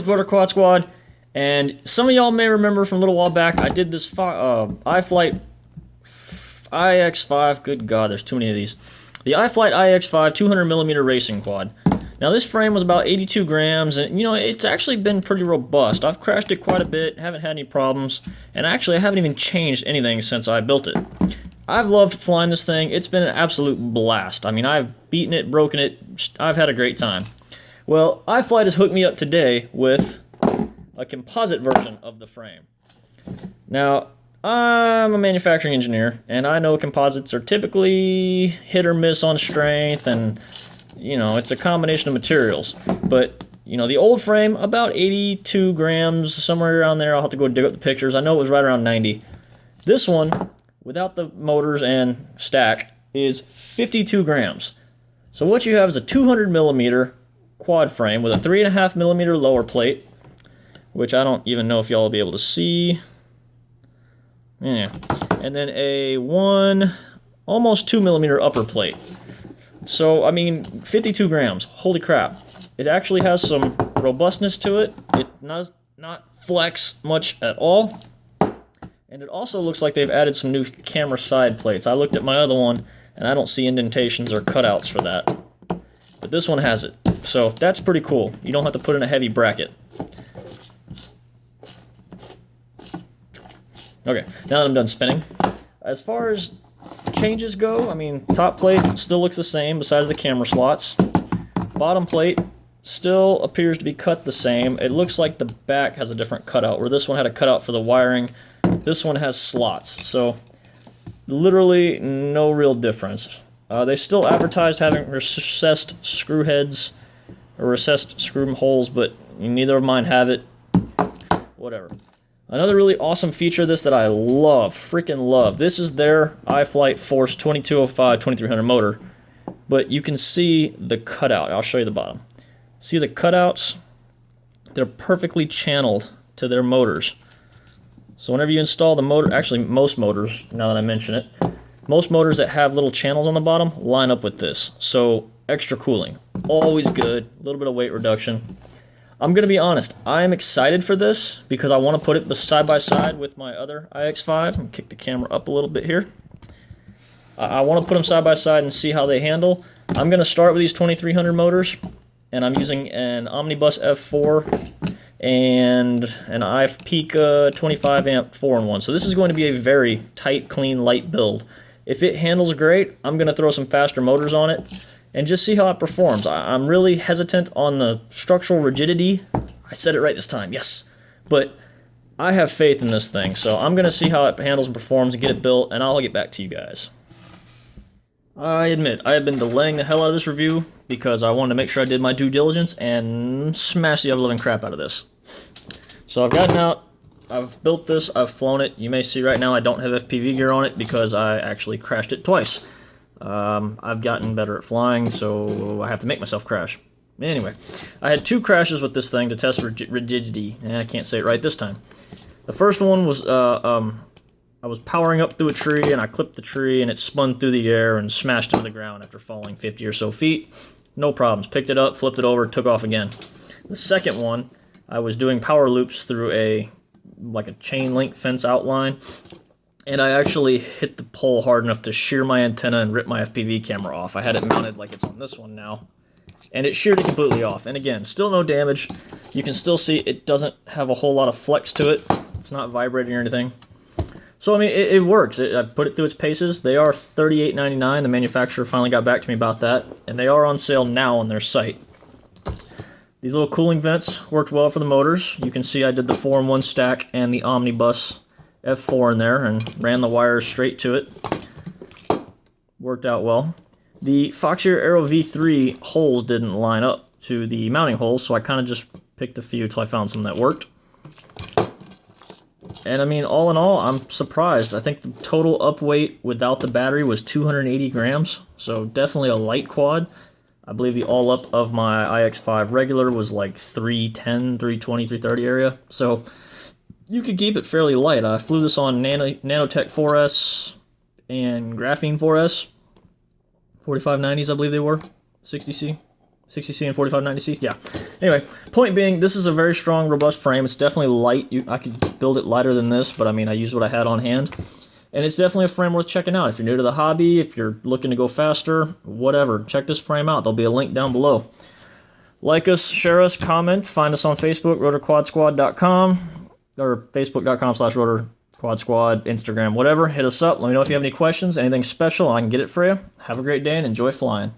Quarter Quad Squad, and some of y'all may remember from a little while back, I did this iFlight iX5, good god, there's too many of these. The iFlight iX5 200mm racing quad. Now this frame was about 82 grams, and you know, it's actually been pretty robust. I've crashed it quite a bit, haven't had any problems, and actually I haven't even changed anything since I built it. I've loved flying this thing. It's been an absolute blast. I mean, I've beaten it, broken it, I've had a great time. Well, iFlight has hooked me up today with a composite version of the frame. Now, I'm a manufacturing engineer, and I know composites are typically hit or miss on strength, and, you know, it's a combination of materials. But, you know, the old frame, about 82 grams, somewhere around there. I'll have to go dig up the pictures. I know it was right around 90. This one, without the motors and stack, is 52 grams. So what you have is a 200mm quad frame with a 3.5mm lower plate, which I don't even know if y'all will be able to see. Yeah. And then a almost 2mm upper plate. So, I mean, 52 grams. Holy crap. It actually has some robustness to it. It does not flex much at all. And it also looks like they've added some new camera side plates. I looked at my other one, and I don't see indentations or cutouts for that. But this one has it. So that's pretty cool. You don't have to put in a heavy bracket. Okay, now that I'm done spinning. As far as changes go, I mean, top plate still looks the same besides the camera slots. Bottom plate still appears to be cut the same. It looks like the back has a different cutout, where this one had a cutout for the wiring. This one has slots, so literally no real difference. They still advertised having recessed screw heads, or recessed screw holes, but neither of mine have it. Whatever. Another really awesome feature of this that I love, freaking love, this is their iFlight Force 2205-2300 motor, but you can see the cutout. I'll show you the bottom. See the cutouts? They're perfectly channeled to their motors. So whenever you install the motor, actually most motors, now that I mention it, most motors that have little channels on the bottom line up with this. So extra cooling, always good, a little bit of weight reduction. I'm going to be honest, I am excited for this because I want to put it side by side with my other iX5. I'm kick the camera up a little bit here. I want to put them side by side and see how they handle. I'm going to start with these 2300 motors, and I'm using an Omnibus F4 and an iFPICA 25 amp 4-in-1. So this is going to be a very tight, clean, light build. If it handles great, I'm going to throw some faster motors on it and just see how it performs. I'm really hesitant on the structural rigidity. I said it right this time, yes. But I have faith in this thing, so I'm going to see how it handles and performs and get it built, and I'll get back to you guys. I admit, I have been delaying the hell out of this review because I wanted to make sure I did my due diligence and smash the ever-living crap out of this. So I've gotten out, I've built this, I've flown it. You may see right now I don't have FPV gear on it because I actually crashed it twice. I've gotten better at flying, so I have to make myself crash. Anyway, I had 2 crashes with this thing to test rigidity, and I can't say it right this time. The first one was, I was powering up through a tree, and I clipped the tree, and it spun through the air and smashed into the ground after falling 50 or so feet. No problems. Picked it up, flipped it over, took off again. The second one, I was doing power loops through like a chain link fence outline, and I actually hit the pole hard enough to shear my antenna and rip my FPV camera off. I had it mounted like it's on this one now, and it sheared it completely off. And again, still no damage. You can still see it doesn't have a whole lot of flex to it. It's not vibrating or anything. So, I mean, it works. I put it through its paces. They are $38.99. The manufacturer finally got back to me about that, and they are on sale now on their site. These little cooling vents worked well for the motors. You can see I did the 4-in-1 stack and the Omnibus F4 in there and ran the wires straight to it. Worked out well. The Foxeer Aero V3 holes didn't line up to the mounting holes, so I kind of just picked a few till I found some that worked. And I mean, all in all, I'm surprised. I think the total up weight without the battery was 280 grams, so definitely a light quad. I believe the all up of my iX5 regular was like 310, 320, 330 area, so you could keep it fairly light. I flew this on Nanotech 4S and Graphene 4S, 4590s I believe they were, 60C, 60C and 4590C? Yeah. Anyway, point being, this is a very strong, robust frame. It's definitely light. I could build it lighter than this, but I mean, I used what I had on hand. And it's definitely a frame worth checking out. If you're new to the hobby, if you're looking to go faster, whatever, check this frame out. There'll be a link down below. Like us, share us, comment. Find us on Facebook, rotorquadsquad.com, or facebook.com/rotorquadsquad, Instagram, whatever. Hit us up. Let me know if you have any questions, anything special, I can get it for you. Have a great day and enjoy flying.